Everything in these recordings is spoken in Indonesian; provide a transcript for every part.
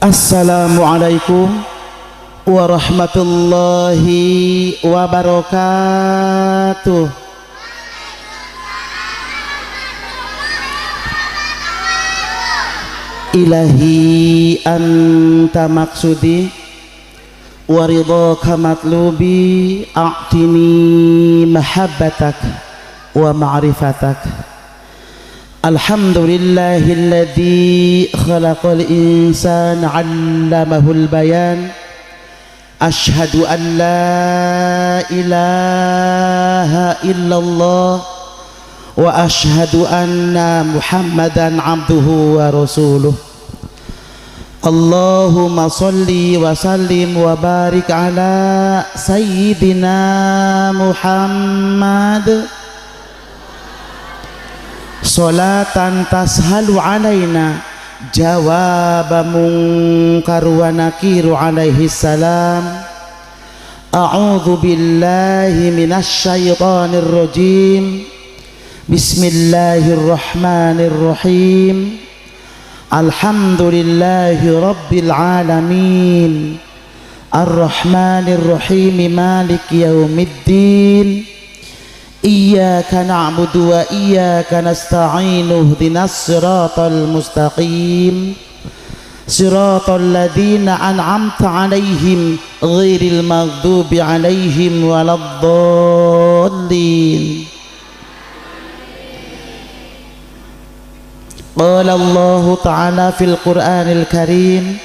Assalamualaikum warahmatullahi wabarakatuh. Ilahi anta maksudi waridhaka matlubi, a'tini mahabbatak wa ma'rifatak. Alhamdulillahilladzi khalaqal insana 'allamahul bayan. Asyhadu an la ilaha illallah wa asyhadu anna Muhammadan 'abduhu wa rasuluh. Allahumma shalli wa sallim wa barik ala sayyidina Muhammad salatan tashalu alaina jawaba munkar wa nakiru alaihi salam. A'udzu billahi minasy syaithanir rajim. Bismillahirrahmanirrahim. Alhamdulillahi rabbil alamin. Arrahmanir rahim, maliki yaumiddin. Iyyaka na'budu wa iyyaka nasta'in. Ihdinas siratal mustaqim. Siratal ladzina an'amta 'alaihim ghairil maghdubi 'alaihim waladdallin. Qala Allah ta'ala fil Qur'anil Karim.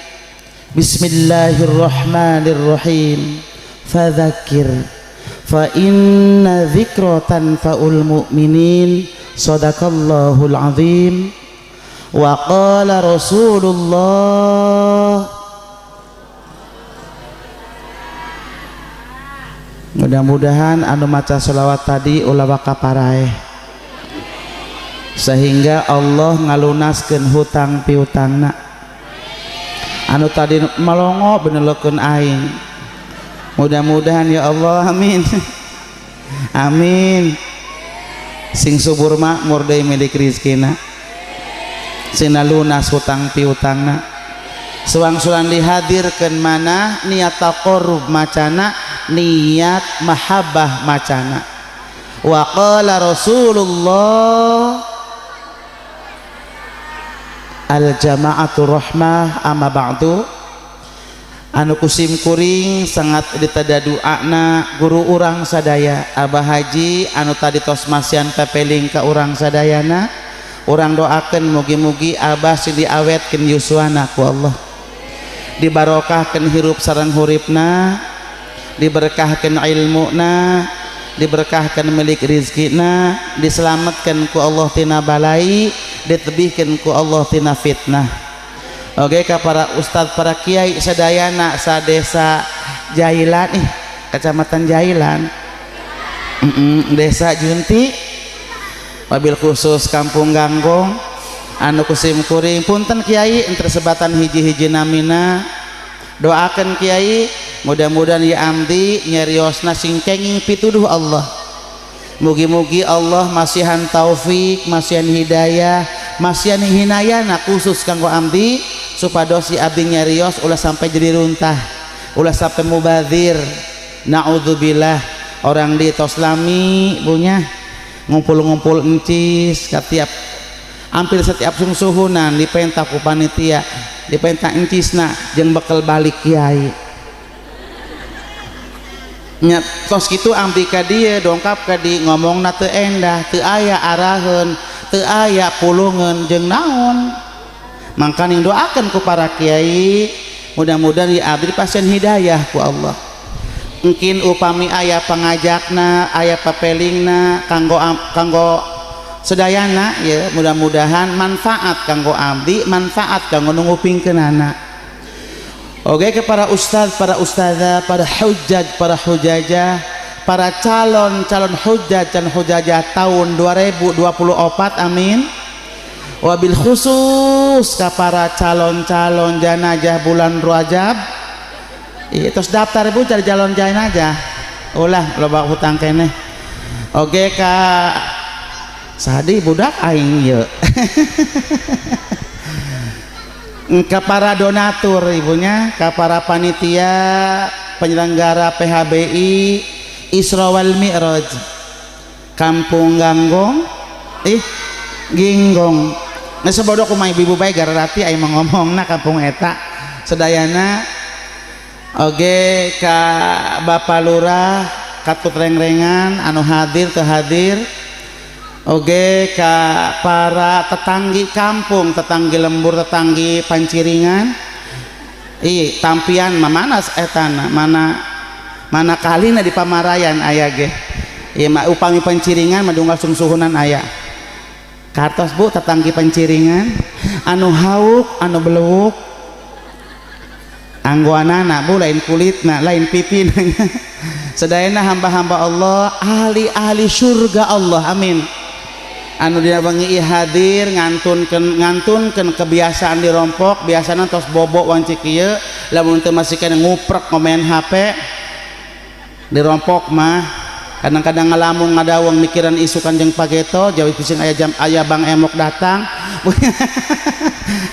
Bismillahirrahmanirrahim. Fadzakir fa inna dzikra tanfa'ul mu'minin. Shadaqallahul azim. Wa qala Rasulullah. Mudah-mudahan anu maca sholawat tadi ulah wakaparaeh, sehingga Allah ngalunaskeun hutang piutangna anu tadi malongo benelekeun aing. Mudah-mudahan ya Allah, amin amin. Sing subur makmur deui milik rizkina, sing lunas hutang piutangna. Suang-sulan dihadirkeun mana niat taqarrub macana, niat mahabbah macana. Wa qala Rasulullah al jama'atu rahmah, amma ba'du. Anu kusim kuring sangat ditada doana guru urang sadaya Abah Haji anu tadi tos masian pepeling ka urang sadayana. Urang doakeun mugi-mugi Abah sing diawetkeun yuswana ku Allah, dibarokahkeun hirup sareng huripna, diberkahkeun ilmuna, diberkahkan milik rizkina, diselamatkan ku Allah tina balai, ditebihkan ku Allah tina fitnah. Oke, ka para ustadz, para kiai sadayana sadesa Jailan, kecamatan Jailan, desa Junti, wabil khusus kampung Ganggong anu kusim kuring punten kiai enter sebatan hiji-hiji namina. Doakan kiai mudah-mudahan ya amdi nyariosna sing kenging pituduh Allah. Mugi-mugi Allah masihan taufik, masihan hidayah, masihan hinayana khusus kanggo amdi supados si abdi nyarios ulah sampai jadi runtah, ulah sampai mubadzir. Naudzubillah. Orang di toslami punya ngumpul-ngumpul encis katiap hampir setiap sungsuhunan dipenta ku panitia, dipenta encisna jeung bekal balik kiai. Nya tos kitu amdi ka dieu dongkap ka di ngomongna teu endah, teu aya araheun, teu aya pulungeun jeung naon. Mangka ning doakeun ku para kiai mudah-mudahan ya abdi pasien hidayah ku Allah. Mungkin upami aya pangajakna, aya papelingna kanggo sedayana ya, mudah-mudahan manfaat kanggo abdi, manfaat kanggo nungupingkeunana. Oke, ke para ustadz, para ustadzah, para hujjaj, para hujajah, para calon hujjaj dan hujajah tahun 2024, amin. Wabil khusus ke para calon jenazah bulan Rajab. Terus daftar ibu cari calon jenazah. Ulah loba hutang keneh. Oke, ka sadi budak aing ye. ke para donatur ibunya, ke para panitia penyelenggara PHBI Isra wal Mi'raj Kampung Ganggong Ginggong. Nah sebodoh kumai ibu baik gararati aya ngomongna kampung eta sedayana oge ka Bapak Lurah katut reng-rengan anu hadir teu hadir oge ka para tetanggi kampung, tetanggi lembur, tetanggi panciringan tampian mamanas etana mana kalina di Pamarayan aya ge upami panciringan madunggal sungsuhunan aya kartos Bu tetanggi panciringan anu hauk anu belewuk anggoanana Bu lain kulitna lain pipina sedayana hamba-hamba Allah ahli-ahli surga Allah amin anu dina bengi hadir ngantunkeun kebiasaan dirompok biasana tos bobok wancik ieu lamun teu masih kana nguprek ngomain HP dirompok mah kadang-kadang ngalamun ngadawang mikiran isu Kanjeng Pageto jawi pusing aya Bang Emok datang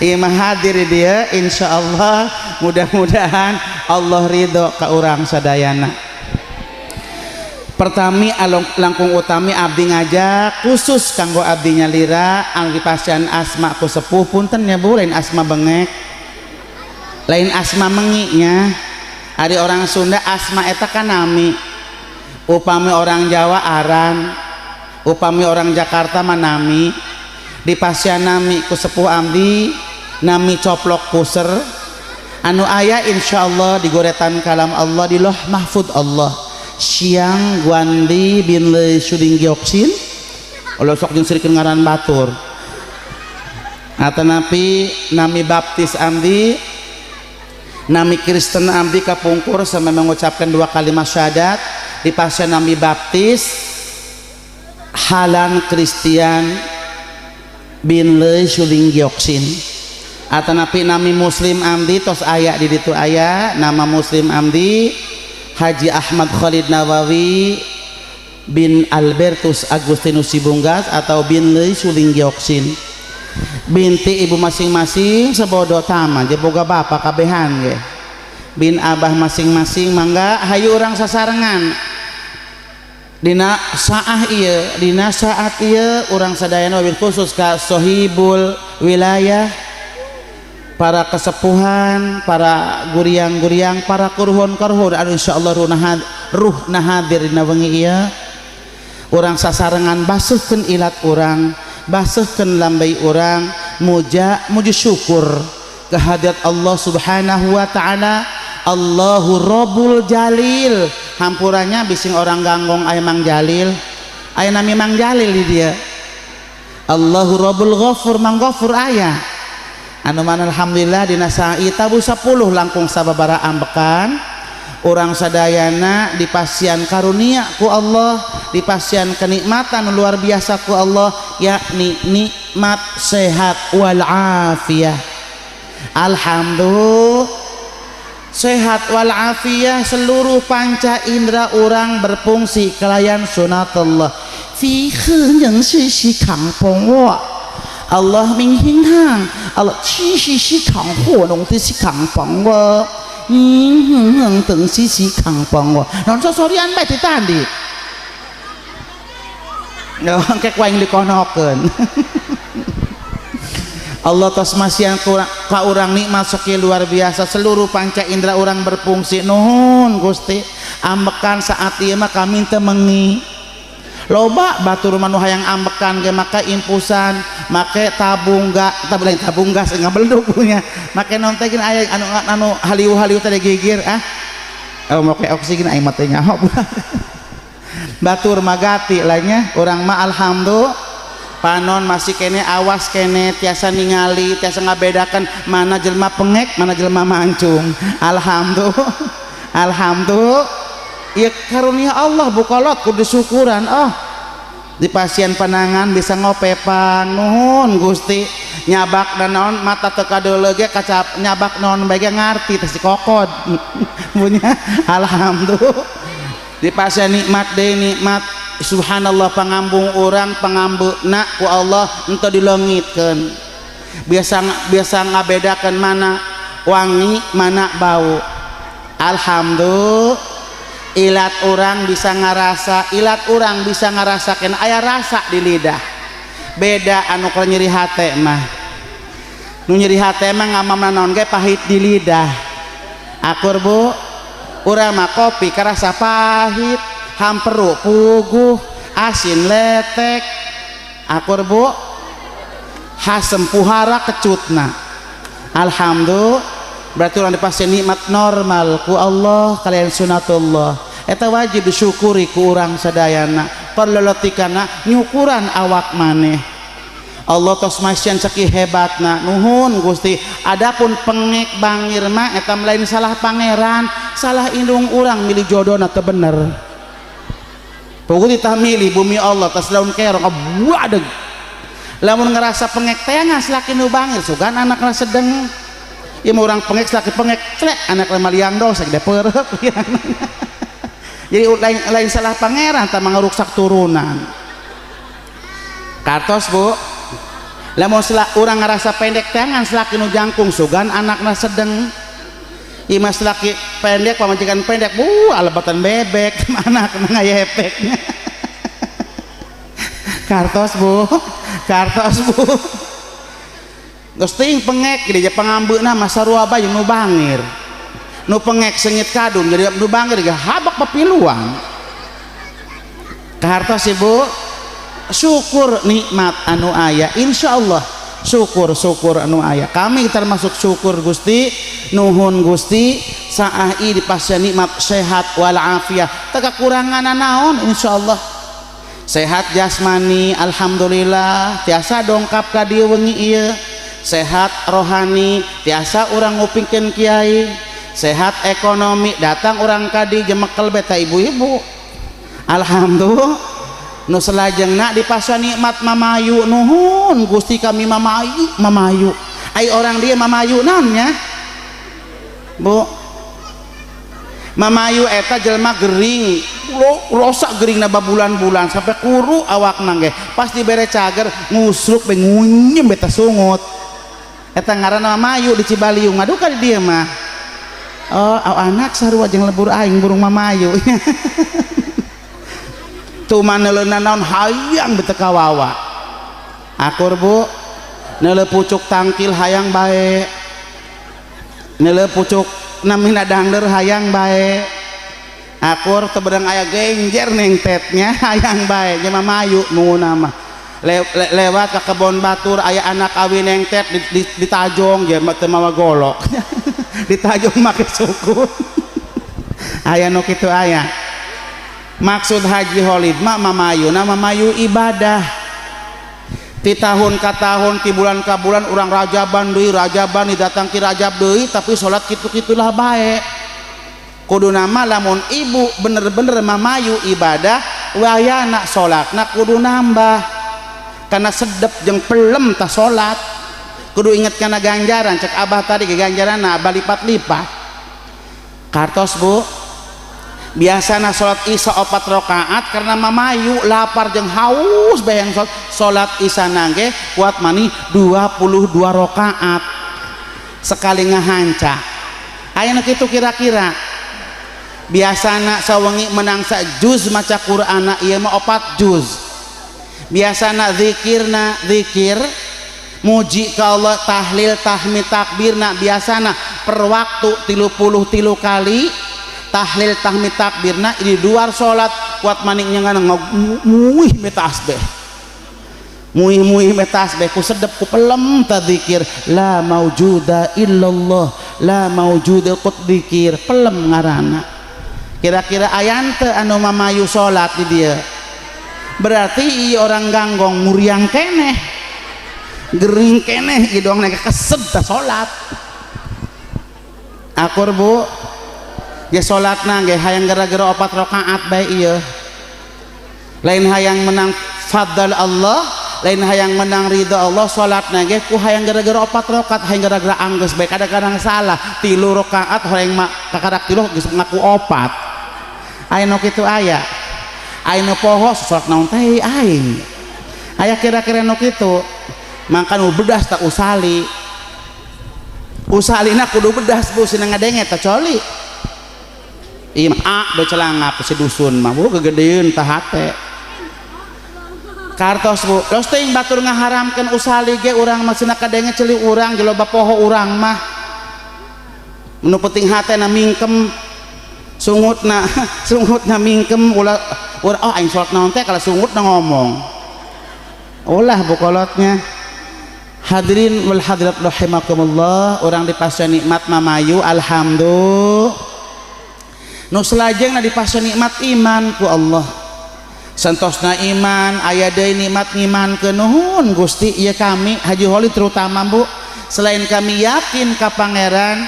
ieu mah hadir dia insyaallah mudah-mudahan Allah ridho ka urang sadayana. Pertami langkung utami abdi ngajak khusus kanggo abdinya lira anu dipasian asma ku sepuh punten ya Bu lain asma bengek lain asma menginya ari orang Sunda asma eta kan nami upami orang Jawa aran upami orang Jakarta manami dipasian nami ku sepuh abdi nami coplok puser anu aya insyaallah digoretan kalam Allah di Lauh Mahfud Allah Siang Guandi bin Le Suding Gioksin Allah sok jeung sirikeun ngaran batur atanapi nami baptis amdi nami Kristen amdi kapungkur sama mengucapkan 2 kalimat syahadat di pasien nami baptis Halan Christian bin Le Suding Gioksin atanapi nami muslim amdi tos aya di ditu aya nama muslim amdi Haji Ahmad Khalid Nawawi bin Albertus Agustinus Sibunggas atau bin Lei Suling Gioksin binti ibu masing-masing sebodoh tama je boga bapak kabehan ge bin abah masing-masing mangga hayu urang sasarengan dina saat ieu urang sadayana wabil khusus ka sohibul wilayah para kesepuhan, para guriang-guriang, para kurhun-kurhun anu insyaallah ruhna hadir dina wengi ieu urang sasarengan baseuhkeun ilat urang baseuhkeun lambei urang muji syukur kehadirat Allah Subhanahu wa taala Allahu Rabbul Jalil hampurannya bising orang Ganggong aya Mang Jalil aya nami Mang Jalil di dia Allahu Rabbul Ghafur Mang Ghafur aya anu mana alhamdulillah dina sa'i tabu 10 langkung sababara ambekan urang sadayana dipasian karunia ku Allah dipasian kenikmatan luar biasa ku Allah yakni nikmat sehat wal afiyah alhamdulillah sehat wal afiyah seluruh panca indera urang berfungsi kelayan sunatullah fi kheng shi kang pong wa Allah minghang Allah chi shi kang ho nong ti si kang pong wa teng si kang pong wa non sosorian bae ditandi no kek waing dikonokeun Allah tos masian ka urang nikmat sakieu luar biasa seluruh panca indera urang berfungsi nuhun Gusti ambekan saat ieu mah kami teu mengi loba batur manu hayang ambekan ge maka impusan make tabung gas ngabelduk punya make nontekin aya anu haliu-haliu teh gigir make oksigen aing mah teh nyaho batur magati lainnya urang mah alhamdulillah panon masih kene awas kene tiasa ningali tiasa ngabedakan mana jelema pengek mana jelema mancung alhamdulillah ya karunia Allah bukolot kudu syukuran di pasien penangan bisa ngopepang nuhun Gusti nyabak dan naon mata teka deuleu ge kacap nyabak naon bae ge ngarti teh si kokod punya alhamdulillah di pasien nikmat deui nikmat subhanallah pangambung urang pangambeuna ku Allah ento dilengitkeun biasa ngabedakan mana wangi mana bau. Alhamdulillah ilat orang bisa ngarasakan aya rasa di lidah. Beda anu keur nyeri hate mah, nu nyeri hate mah ngamamna naon ge pahit di lidah. Akur bu urang mah kopi karasa pahit, hamperu puguh, asin letek. Akur bu hasem puhara kecutna. Alhamdulillah berarti orang dipasih nikmat normal ku Allah kalian sunatullah. Eta wajib disyukuri ku urang sadayana. Perlelotikana nyukuran awak maneh. Allah tos masyan saki hebatna nuhun Gusti. Adapun pengek bangir mah eta lain salah pangeran, salah indung urang milih jodohna teu bener. Pokoknya tah milih bumi Allah tos daun kerong abuadeg. Lamun ngerasa pengek teh ngaslaki nu bangir sugan anakna sedeng. Ieu mah urang pengek laki pengek clek anakna maliang dosa gede peureup. Jadi lain salah pangeran tak mengeruksak turunan. Kartos bu, lamun orang ngerasa pendek tangan selaki nu jangkung sugan anakna sedeng. Imas laki pendek pamajikan pendek alebatan bebek mana kena ngayepeknya. Kartos bu geus teuing pengek jadi pangambeuna mah sarua bae nu bangir. Nu pengek sengit kadun jadi nu bangir ge habak papiluan. Kahartos ibu syukur nikmat anu aya insyaallah syukur anu aya. Kami termasuk syukur Gusti, nuhun Gusti saah ieu dipasieun nikmat sehat wal afiah teu kakurangan naon insyaallah. Sehat jasmani alhamdulillah tiasa dongkap ka dieu wengi ieu. Sehat rohani tiasa urang ngupingkeun kiai. Sehat ekonomi datang orang kadi jemekel beta ibu-ibu. Alhamdulillah nu selajengna dipasieun nikmat mamayu nuhun Gusti kami mamayu ai orang dia mamayu naonnya bu mamayu eta jelema gering rosak geringna babulan-bulan sampai kuru awakna ge pas dibere cager ngusruk be ngunyem beta sungut eta ngaranna mamayu di Cibaliung aduh ka di dieu mah. Oh, anak sarua jeung lebur aing burung mamayu. Tuh maneuleuna naon hayang beu teu kawawa. Akur bu, neuleuh pucuk tangkil hayang bae. Neuleuh pucuk namina dangder hayang bae. Akur teu beurang aya genjer neng tetnya hayang bae jeung mamayu nuhunna mah. Lewat ke kebon batur aya anak awin neng tet ditajong ge teu mawa golok. Ditajong make suku. Aya nu kitu aya. Maksud haji holid mah mamayu ibadah. Ti tahun ka tahun ti bulan ka bulan urang rajaban datang ki rajab deui tapi salat kitu-kitulah bae. Kuduna mah lamun ibu bener-bener mamayu ibadah wayana salatna kudu nambah. Karena sedep jeung pelem tah salat. Kudu inget kana ganjaran cek abah tadi ke ganjaranna balipat-lipat. Kartos bu biasana salat isya 4 rakaat karena mamayu lapar jeung haus bayang salat isya nage kuat mani 22 rakaat sekali ngahanca. Aya nu kitu kira-kira biasana sawengi menang sa juz maca Qur'ana ieu mah 4 juz. Biasana zikir muji ka Allah tahlil tahmid takbirna biasana per waktu 33 kali tahlil tahmid takbirna di luar salat kuat maning nyangan muih metasbeh ku sedep ku pelem tadzikir la maujuda illallah la maujuda qut dzikir pelem ngaranna. Kira-kira ayan teu anu mamayu salat di dieu berarti ieu orang ganggong muriang keneh gering keneh idong nege kesed ta salat. Akur bu ge salatna ge hayang gara-gara 4 rakaat bae ieu lain hayang menang fadl Allah lain hayang menang ridha Allah salatna ge ku hayang gara-gara 4 rakaat hayang gara-gara anggeus bae kadang-kadang salah 3 rakaat hayang mak kakarak 3 geus ngaku 4 aya nu kitu aya nu poho salat naon teh aing aya kira-kira nu kitu maka nu bedas tak usali usalina kudu bedas bu sina ngadenge tak coli iya do celangap si dusun mah bu kegedeun tah hate kartos bu los teuing batur ngaharamkeun usali ge urang mah sina kadenge celi urang ge loba poho urang mah nu penting hatena mingkem sungutna mingkem ulah oh aing salat naon teh kalau sungutna ngomong ulah bukolotnya. Hadirin wal hadirat rahimakumullah, orang dipasya nikmat mamayu alhamdulillah nu selajengna dipasya nikmat iman ku Allah santosna iman aya deui nikmat ngimankeun nuhun Gusti ieu kami Haji Holi terutama bu selain kami yakin ka pangeran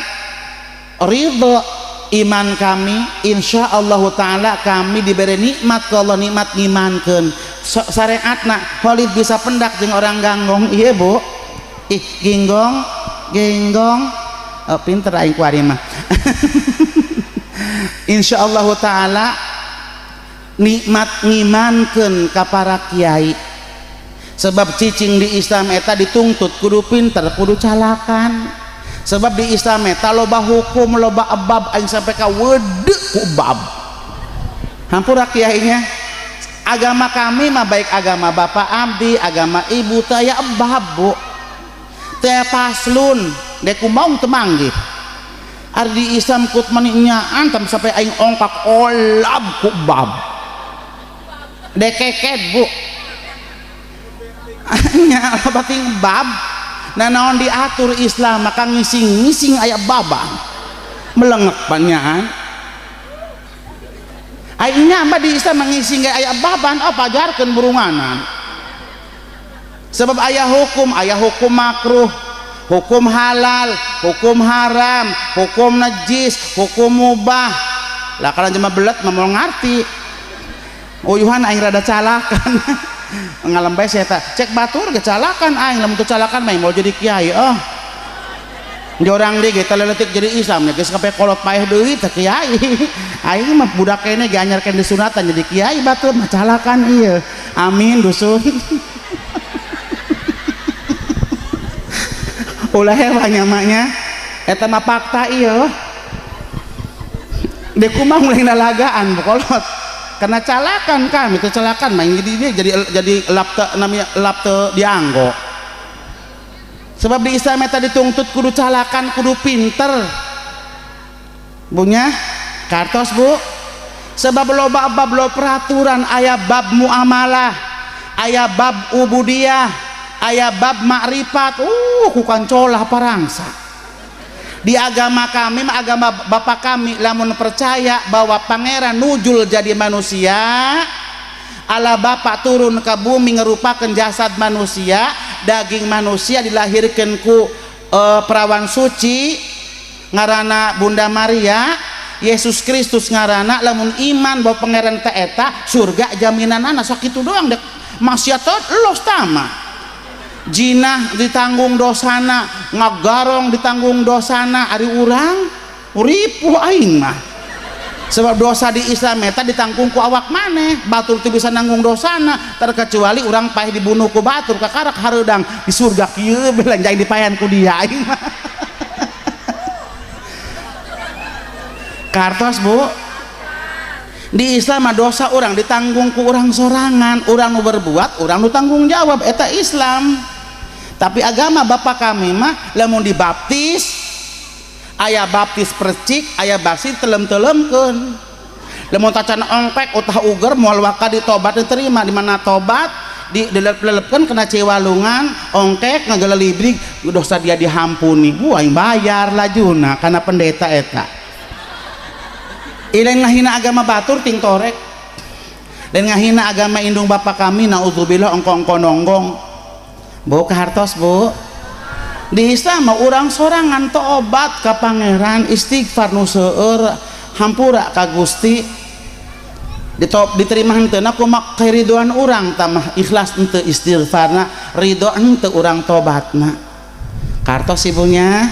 ridho iman kami insyaallah taala kami diberi nikmat ku Allah nikmat ngimankeun syariatna Holid bisa pendak jeung orang ganggong ieu bu genggong oh, pinter aing ku ari mah insyaallah taala nikmat ngimankeun ka para kiai sebab cicing di Islam eta dituntut kudu pinter kudu calakan sebab di Islam eta loba hukum loba abab aing sampai ka wede ku bab hampura kiainya agama kami mah baik agama bapak abdi agama ibu teh aya abab bu teh paslun dek kumaung temanggih ardi Islam kut maninyaan tam sampai aing ongkak olab ku bab dek keket bu nya bating bab nah naon diatur Islam maka ngising-ngising aya babang melengek panyaan aingnya mah di Islam ngising aya baban oh pajarkeun burunganan sebab ayah hukum makruh hukum halal hukum haram hukum najis hukum mubah lah kalau cuma belet mau ngerti uyuhan aing rada calakan ngalembai saya tak cek batur kecalakan aing lamun teu calakan mah mau jadi kiai oh jorang deh kita leletik jadi Islam ya geus kape kolot paeh deui teh kiai aing mah budak kene ge anyarkeun di sunatan jadi kiai batur mah calakan ieu amin dusun ulah hewannya maknya eta mah fakta iya dek kumah mulai nalagaan bukolot karena calakan kami itu calakan main jadi lap namanya lap dianggo sebab di Islam eta dituntut kudu calakan kudu pinter bunya kartos bu sebab loba bab lo peraturan aya bab muamalah aya bab ubudiyah aya bab makrifat ku kancolah parangsa di agama kami agama bapak kami lamun percaya bahwa pangeran nujul jadi manusia ala bapak turun ke bumi ngerupakan jasad manusia daging manusia dilahirkan ku perawan suci ngarana Bunda Maria Yesus Kristus ngarana lamun iman bahwa pangeran teh eta surga jaminan anak sakitu doang dek maksiat los tama jinah ditanggung dosana ngagarong ditanggung dosana ari urang uripuh aing mah sebab dosa di Islam eta ditanggung ku awak maneh batur teu bisa nanggung dosana terkecuali urang paeh dibunuh ku batur kakarak hareudang di surga kieu belanjang dipayan ku dia aing mah kartos bu di Islam mah dosa orang ditanggung ku orang sorangan orang nu berbuat orang nu tanggung jawab eta Islam tapi agama bapak kami mah lamun dibaptis aya baptis percik aya baptis telem-telemkeun lamun tacan ongpek utah uger moal waka ditobat diterima di mana tobat dilelep-lelepkeun kena cewalungan ongkek ngagelelibrig dosa dia dihampuni bu aing bayar lajuna kana pendeta eta ilain ngahina agama batur ting torek dan ngahina agama indung bapak kami naudzubillah ongkong nonggong bu kahartos bu di Islam urang sorangan tobat ka pangeran istighfar nu seueur hampura ka Gusti diterima henteu na kumaha keridoan urang tamah ikhlas henteu istighfarna ridho henteu urang tobatna kartos ibunya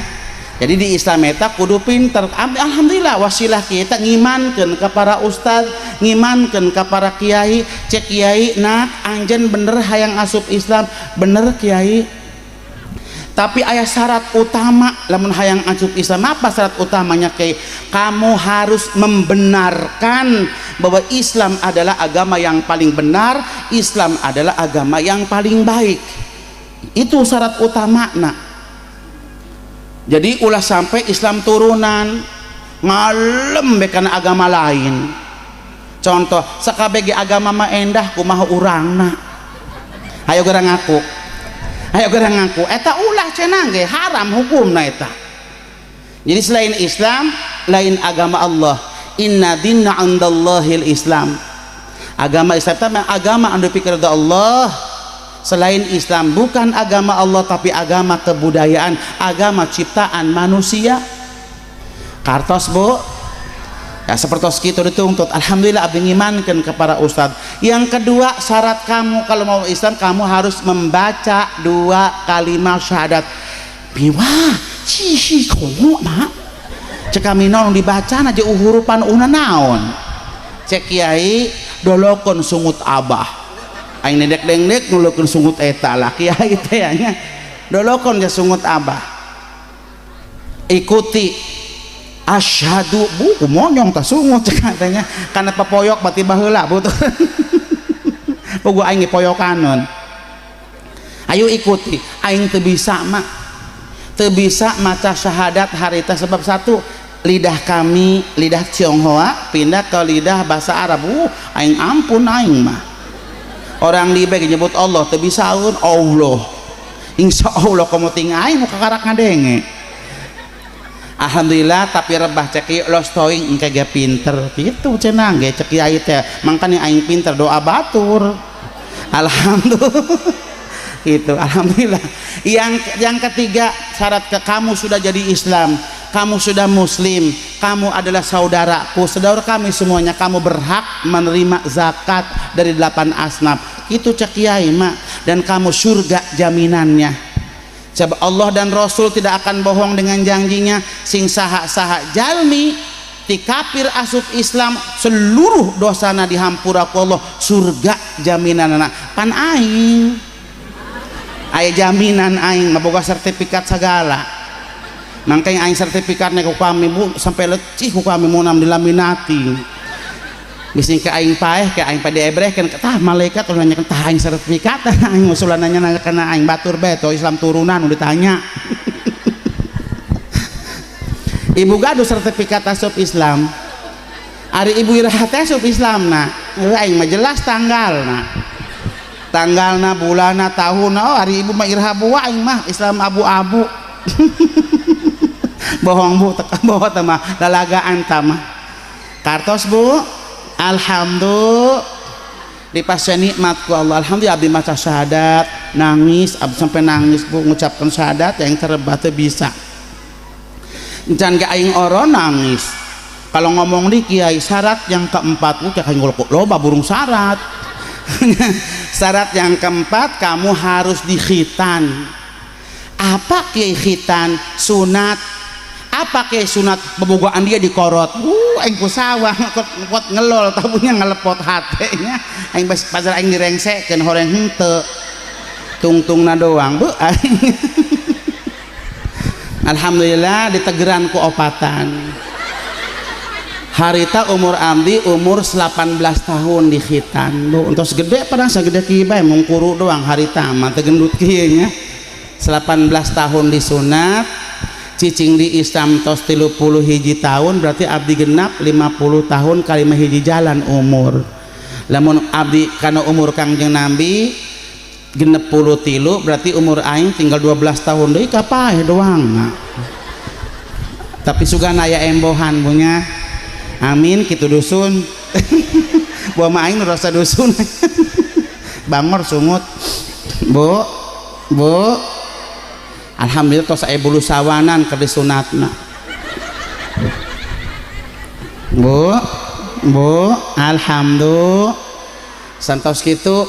jadi di Islam eta kudu pinter alhamdulillah wasilah kita ngimankeun ka para ustad ngimankeun ka para kiai cek kiai nak anjeun bener hayang asup Islam bener kiai Tapi ayat syarat utama lamun hayang asup Islam, apa syarat utamanya? Kamu harus membenarkan bahwa Islam adalah agama yang paling benar, Islam adalah agama yang paling baik. Itu syarat utama. Nah, jadi ulah sampai Islam turunan ngalem bekana agama lain. Contoh sakabege agama mah endah kumaha urangna, ayo gara ngaku, ayo gara ngaku eta ulah cenah ge haram hukumna eta. Jadi selain Islam lain agama Allah. Inna dinna 'indallahil Islam. Agama Islam itu agama anu dipikir Allah. Selain Islam bukan agama Allah tapi agama kebudayaan, agama ciptaan manusia. Kartos Bu ya, seperti itu dituntut. Alhamdulillah abdi ngimankeun kepada ustad. Yang kedua, syarat kamu kalau mau Islam, kamu harus membaca 2 kalimat syahadat. Biwa cici komo mak cek kami non dibaca aja hurupan una naon cek kiai dolokon sungut abah aing nedek dengdek nulukun sungut eta lah kiai teh nya dolokon ya sungut abah. Ikuti asyhadu bu monyong tah sungut katanya karena pepoyok bati baheula butuh pogo aing poyokanon. Ayo ikuti, aing teu bisa mah teu bisa maca syahadat harita sebab satu lidah kami lidah Tionghoa pindah ke lidah bahasa Arab. Aing ampun aing mah orang di beg nyebut Allah teu bisa Allah insya Allah kamu tinggal aing muka karak ngadenge. Alhamdulillah tapi rebah ceki los toing engke ge pinter gitu cenah ge ceki aya teh mangkana aing pinter doa batur alhamdulillah gitu. Alhamdulillah. Yang ketiga syarat kamu sudah jadi Islam, kamu sudah Muslim, kamu adalah saudaraku, saudara kami semuanya, kamu berhak menerima zakat dari 8 asnaf itu cek kiai mak, dan kamu surga jaminannya. Sebab Allah dan Rasul tidak akan bohong dengan janjinya. Sing saha-saha jalmi ti kafir asup Islam seluruh dosana dihampura ku Allah, surga jaminanna pan aing aya jaminan aing maboga sertifikat segala. Makanya aing sertifikatnya ku kami Bu sampai lecih ku kami munam dilaminati. Bising ke aing paeh ke aing pada ebrehkeun tah malaikat ulah nanyakeun tah aing sertifikat aing usulan nanya kana aing batur beto Islam turunan udah ditanya. Ibu gaduh sertifikat asup Islam. Ari ibu iraha teh asup Islamna. Aing mah jelas tanggalna. Tanggalna, bulanna, tahunna. Oh hari ibu mah irha buah aing mah Islam abu-abu. Bohong Bu, bohong tama lalagaan tama. Kartos Bu. Alhamdulillah dipasya nikmat ku Allah. Alhamdulillah abdi maca syahadat nangis, abdi sampai nangis Bu ngucapkan syahadat yang terebah teu bisa. Encan ge aing oro nangis. Kalau ngomong di kiai syarat yang keempat Bu cek aing loba burung syarat. Syarat yang keempat kamu harus dikhitan. Apa kiai khitan? Sunat. Apa kiai sunat? Pembogaan dia dikorot. Aing ku sawah kuat ngelol tabunya ngelepot hatenya. Aing pasar aing direngsekeun horeng henteu. Tungtungna doang Bu aing. Alhamdulillah ditegeran ku opatan. Harita umur abdi umur 18 tahun di khitan Bu. Untuk segede padahal segede kieu bae mung kuru doang harita mah teu gendut kieu nya. 18 tahun disunat, cicing di Islam tos 30 hiji tahun berarti abdi genap 50 tahun kali mah hiji jalan umur. Lamun abdi kana umur Kangjeng Nabi genep 33 berarti umur aing tinggal 12 tahun deui kapaeh doang. Nah. Tapi sugana aya embohan punya. Amin kitu dusun. Buah mah aing rasa dusun. Bangor sungut. Bu. Alhamdulillah tos aya bulu sawanan keur disunatna. Bu. Alhamdulillah. Santos kitu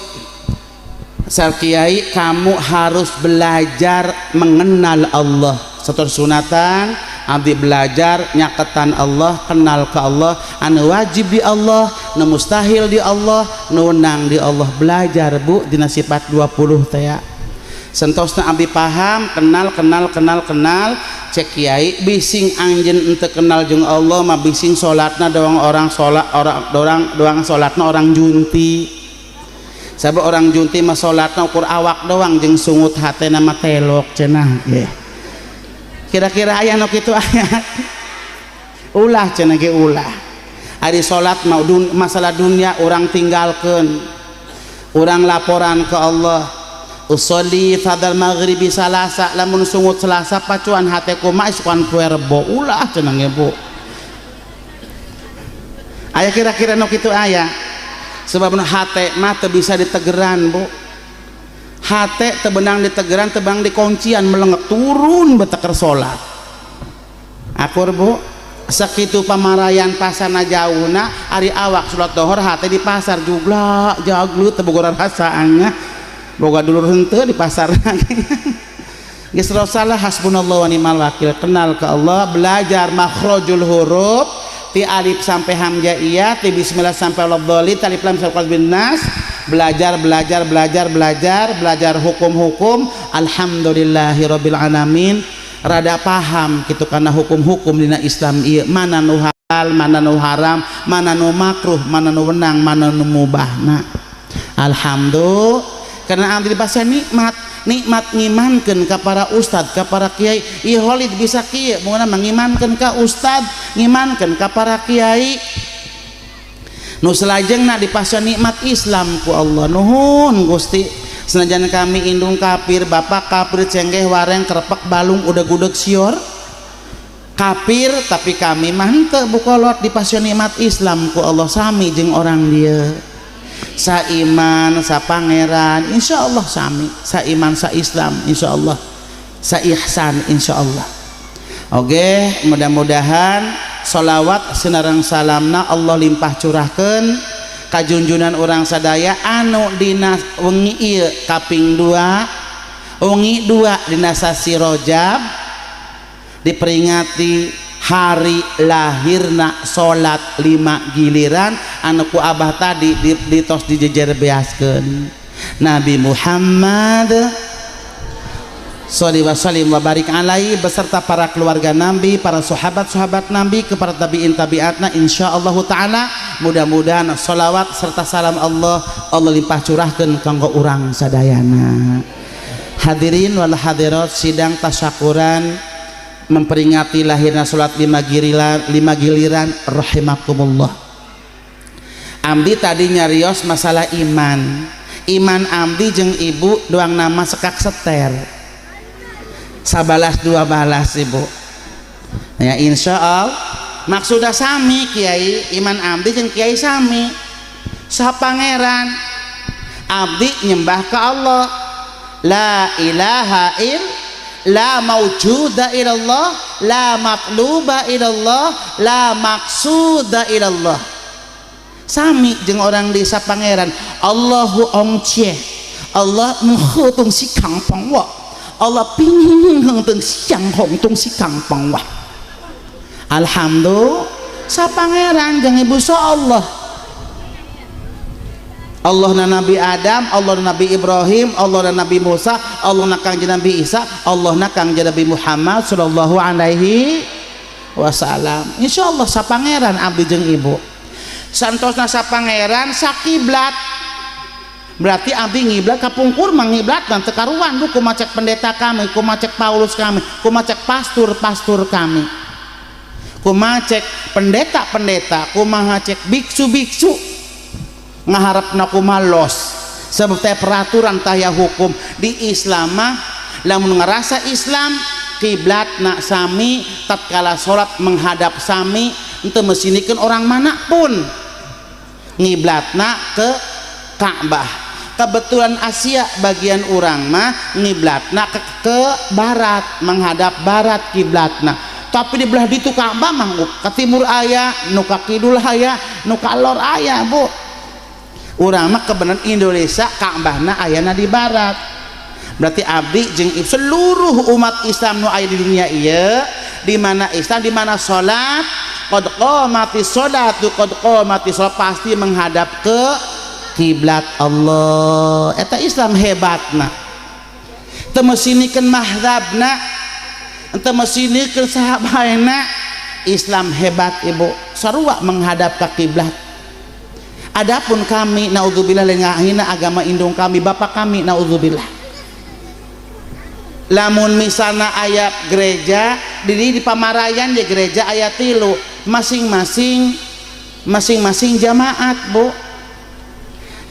Sar Kiai kamu harus belajar mengenal Allah. Setor sunatan abdi belajar nyaketan Allah, kenal ke Allah, anu wajib di Allah, nu mustahil di Allah, nu wenang di Allah. Belajar Bu dina sifat 20 teh ya. sentosna abdi paham kenal cek kiai bising anjeun ente kenal jeung Allah mah bising salatna doang orang salatna orang junti sabab orang junti mah salatna ukur awak doang jeung sungut hatena mah telok cenah ge kira-kira aya nu kitu aya ulah cenah ge ulah ari salat mah masalah dunia orang tinggalkeun orang laporan ke Allah usolli fadal maghribi salasa lamun sungut selasa pacuan hate kumaha isukan poe rebo ulah cenah ge Bu aya kira-kira nu kitu aya sebab hate mah teu bisa ditegeran Bu hate teu beunang ditegeran teu beunang dikuncian melengek turun beteker salat akur Bu sakitu pamarayan pasarna jauhna ari awak salat dohor hate di pasar jugla jaglu teu bogoran rasaannya boga dulur henteu di pasar geus rasalah hasbunallahu wa ni'mal wakil kenal ke Allah belajar makhrajul huruf ti alif sampai hamzaiyah ti bismillah sampai waladhdallin ti alif lam sampai qalbin nas belajar hukum-hukum alhamdulillahirabbil alamin rada paham kitu kana hukum-hukum dina Islam ieu mana nu halal mana nu haram mana nu makruh mana nu wenang mana nu mubahna alhamdulillah karena abdi bahasa nikmat ngimankeun ka para ustad ka para kiai ieu Khalid bisa kieu mungkin mengimankeun ka ustad ngimankeun ka para kiai nu salajengna dipasieun nikmat Islam ku Allah nuhun Gusti senajan kami indung kafir bapak kafir cenggeh wareng kerepek balung udah gudeg sior kafir tapi kami mah henteu bukolot dipasieun nikmat Islam ku Allah sami jeung orang dia saiman sapangeran insyaallah sami saiman sa Islam insyaallah sa ihsan insyaallah oge mudah-mudahan sholawat sinareng salamna Allah limpah curahkeun ka junjunan urang sadaya anu dina wengi ieu kaping 2 wengi 2 dina sasi Rajab diperingati hari lahirna salat 5 giliran anu ku abah tadi ditos dijejer beaskeun Nabi Muhammad sholli wa sallim wa barik alaihi beserta para keluarga Nabi para sahabat-sahabat Nabi kepada tabi'in tabi'atna insyaallah taala mudah-mudahan sholawat serta salam Allah limpah curahkeun kanggo urang sadayana hadirin wal hadirat sidang tasyakuran memperingati lahirna salat 5 giliran rahimakumullah abdi tadi nyarios masalah iman abdi jeung ibu doang nama sekak seter 11 12 ibu ya insyaallah maksudna sami kiai iman abdi jeung kiai sami saha pangeran abdi nyembah ka Allah la ilaha illallah la maujuda ilallah la matluba ilallah la maksuda ilallah sami jeung orang desa pangeran Allahu ongcie Allah menghutung si kang pangwa Allah pingin henteu siang hongtung si kang pangwa alhamdulillah sa pangeran jeung ibu sa Allah na Nabi Adam, Allah na Nabi Ibrahim, Allah na Nabi Musa, Allah na Kangjeng Nabi Isa, Allah na Kangjeng Nabi Muhammad sallallahu alaihi wasallam. Insyaallah sa pangeran abdi jeung ibu. Santosna sa pangeran sakiblat. Berarti abdi ngiblat kapungkur mangiblat dan teu karuan ku macek pendeta kami, ku macek Paulus kami, ku macek pastor kami. Ku macek pendeta-pendeta, ku macek biksu-biksu. Ngaharapna kumaha los sebab teh peraturan taya hukum di Islam mah lamun ngerasa Islam kiblatna sami tatkala salat menghadap sami henteu mesinikeun orang manapun ngiblatna ke Ka'bah kebetulan Asia bagian urang mah ngiblatna ke barat menghadap barat kiblatna tapi di belah ditu Ka'bah mah ka timur aya nu ka kidul aya nu ka lor aya Bu urang mah kebenaran Indonesia Ka'bahna ayana di barat berarti abdi jeung seluruh umat Islam nu aya di dunia ieu di mana Islam di mana salat qad qamatis sholatu qad qamatis shalat pasti menghadap ke kiblat Allah eta Islam hebatna teu mesinikeun mazhabna, teu mesinikeun sahabaina. Islam hebat ibu, sarua menghadap ke kiblat. Adapun kami naudzubillah lengahina agama indung kami bapak kami naudzubillah. Lamun misalna ayat gereja di Pamarayan ya gereja ayat 3 masing-masing jamaat bu.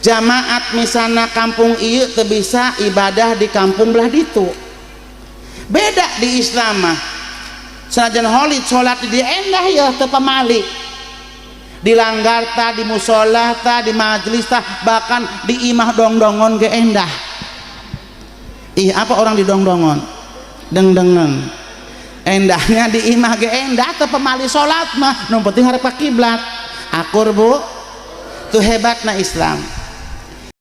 Jamaat misalna kampung ieu teu bisa ibadah di kampung belah ditu. Beda di Islam mah. Sanajan holid salat di endah ya teu pamali. Dilanggar ta di musola ta di majelis ta bahkan di imah dongdongon ge endah. Ih apa orang di dongdongon? Deng-dengen. Endahnya di imah ge endah teu pamali salat mah, nu penting hareup ka kiblat. Akur bu. Tu hebatna Islam.